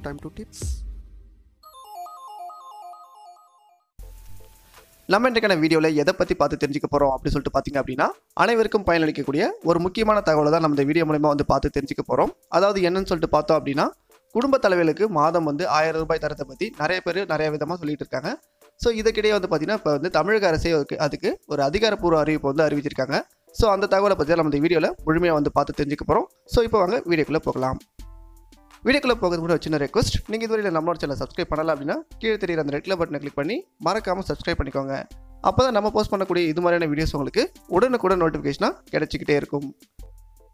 time to tips. நம்ம இன்றைக்கான வீடியோவில் எதை பற்றி பார்த்து தெரிஞ்சுக்க போகிறோம் அப்படின்னு சொல்லிட்டு பார்த்தீங்க அப்படின்னா அனைவருக்கும் பயனளிக்கக்கூடிய ஒரு முக்கியமான தகவலை தான் நம்ம இந்த வீடியோ மூலமா வந்து பார்த்து தெரிஞ்சுக்க போகிறோம். அதாவது என்னன்னு சொல்லிட்டு பார்த்தோம் அப்படின்னா குடும்ப தலைவர்களுக்கு மாதம் வந்து 1000 ரூபாய் தரத்தை பற்றி நிறைய பேர் நிறைய விதமாக சொல்லிட்டு இருக்காங்க. ஸோ இதுக்கிடையே வந்து பார்த்தீங்கன்னா இப்போ வந்து தமிழக அரசே அதுக்கு ஒரு அதிகாரப்பூர்வ அறிவிப்பு வந்து அறிவிச்சிருக்காங்க. ஸோ அந்த தகவலை பற்றி நம்ம இந்த வீடியோவில் முழுமையாக வந்து பார்த்து தெரிஞ்சுக்க போகிறோம். ஸோ இப்போ வாங்க வீடியோக்குள்ளே போகலாம். வீடியோக்குள்ளே போகிறது கூட சின்ன ரெக்வஸ்ட், நீங்கள் இதுவரையில் நம்மளோட சேனல் சப்ஸ்கிரைப் பண்ணலாம் அப்படின்னா கீழே தெரியுற அந்த ரெட் கலர் பட்டனை கிளிக் பண்ணி மறக்காமல் சப்ஸ்கிரைப் பண்ணிக்கோங்க. அப்போ தான் நம்ம போஸ்ட் பண்ணக்கூடிய இது மாதிரியான வீடியோஸ் உங்களுக்கு உடனுக்குடன் நோட்டிஃபிகேஷனாக கிடைச்சிக்கிட்டே இருக்கும்.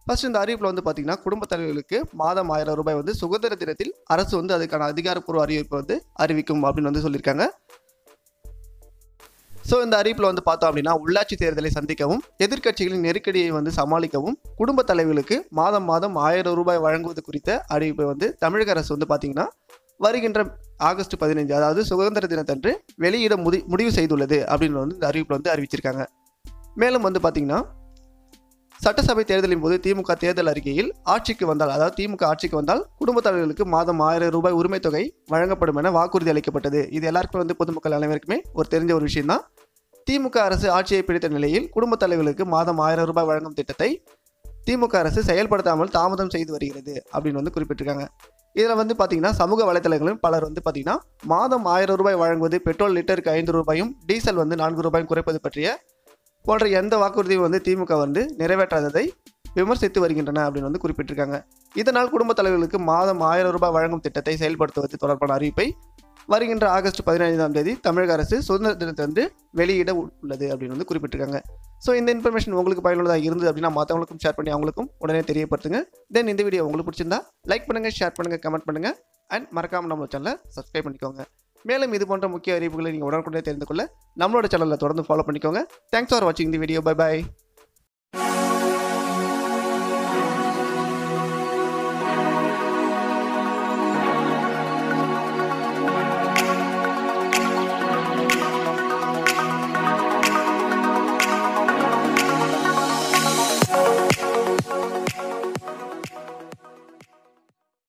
ஃபர்ஸ்ட் இந்த அறிவிப்பில் வந்து பார்த்தீங்கன்னா குடும்ப தலைவர்களுக்கு மாதம் 1000 ரூபாய் வந்து சுதந்திர தினத்தில் அரசு வந்து அதுக்கான அதிகாரப்பூர்வ அறிவிப்பை வந்து அறிவிக்கும் அப்படின்னு வந்து சொல்லியிருக்காங்க. ஸோ இந்த அறிவிப்பில் வந்து பார்த்தோம் அப்படின்னா உள்ளாட்சி தேர்தலை சந்திக்கவும் எதிர்க்கட்சிகளின் நெருக்கடியை வந்து சமாளிக்கவும் குடும்ப தலைவர்களுக்கு மாதம் 1000 ரூபாய் வழங்குவது குறித்த அறிவிப்பை வந்து தமிழக அரசு வந்து பார்த்தீங்கன்னா வருகின்ற ஆகஸ்ட் 15 அதாவது சுதந்திர தினத்தன்று வெளியிட முடிவு செய்துள்ளது அப்படின்னு வந்து இந்த அறிவிப்பில் வந்து அறிவிச்சிருக்காங்க. மேலும் வந்து பார்த்தீங்கன்னா சட்டசபை தேர்தலின் போது திமுக தேர்தல் அறிக்கையில் ஆட்சிக்கு வந்தால், அதாவது திமுக ஆட்சிக்கு வந்தால் குடும்ப தலைவர்களுக்கு மாதம் 1000 ரூபாய் உரிமை தொகை வழங்கப்படும் என வாக்குறுதி அளிக்கப்பட்டது. இது எல்லாருக்குமே வந்து பொதுமக்கள் அனைவருக்குமே ஒரு தெரிஞ்ச ஒரு விஷயம் தான். திமுக அரசு ஆட்சியை பிடித்த நிலையில் குடும்ப தலைவர்களுக்கு மாதம் 1000 ரூபாய் வழங்கும் திட்டத்தை திமுக அரசு செயல்படுத்தாமல் தாமதம் செய்து வருகிறது அப்படின்னு வந்து குறிப்பிட்டிருக்காங்க. இதில் வந்து பார்த்தீங்கன்னா சமூக வலைத்தளங்களும் பலர் வந்து பார்த்தீங்கன்னா மாதம் 1000 ரூபாய் வழங்குவது பெட்ரோல் லிட்டருக்கு 5 ரூபாயும் டீசல் வந்து 4 ரூபாயும் குறைப்பது பற்றிய போன்ற எந்த வாக்குறுதியும் வந்து திமுக வந்து நிறைவேற்றாததை விமர்சித்து வருகின்றன அப்படின்னு வந்து குறிப்பிட்டிருக்காங்க. இதனால் குடும்ப தலைவர்களுக்கு மாதம் 1000 ரூபாய் வழங்கும் திட்டத்தை செயல்படுத்துவது தொடர்பான அறிவிப்பை வருகின்ற ஆகஸ்ட் 15ஆம் தேதி தமிழக அரசு சுதந்திர தினத்தன்று வெளியிட உள்ளது அப்படின்னு வந்து குறிப்பிட்டிருக்காங்க. ஸோ இந்த இன்ஃபர்மேஷன் உங்களுக்கு பயனுள்ளதாக இருந்தது அப்படின்னா மற்றவங்களுக்கும் ஷேர் பண்ணி அவங்களுக்கும் உடனே தெரியப்படுத்துங்க. தென் இந்த வீடியோ உங்களுக்கு பிடிச்சிருந்தா லைக் பண்ணுங்கள், ஷேர் பண்ணுங்கள், கமெண்ட் பண்ணுங்கள் அண்ட் மறக்காமல் நம்ம சேனலை சப்ஸ்கிரைப் பண்ணிக்கோங்க. மேலும் இது போன்ற முக்கிய அறிவிப்புகளை நீங்கள் உடனுக்குடனே தெரிந்து கொள்ள நம்மளோட சேனலில் தொடர்ந்து ஃபாலோ பண்ணிக்கோங்க. தேங்க்ஸ் ஃபார் வாட்சிங் தி வீடியோ. Bye bye.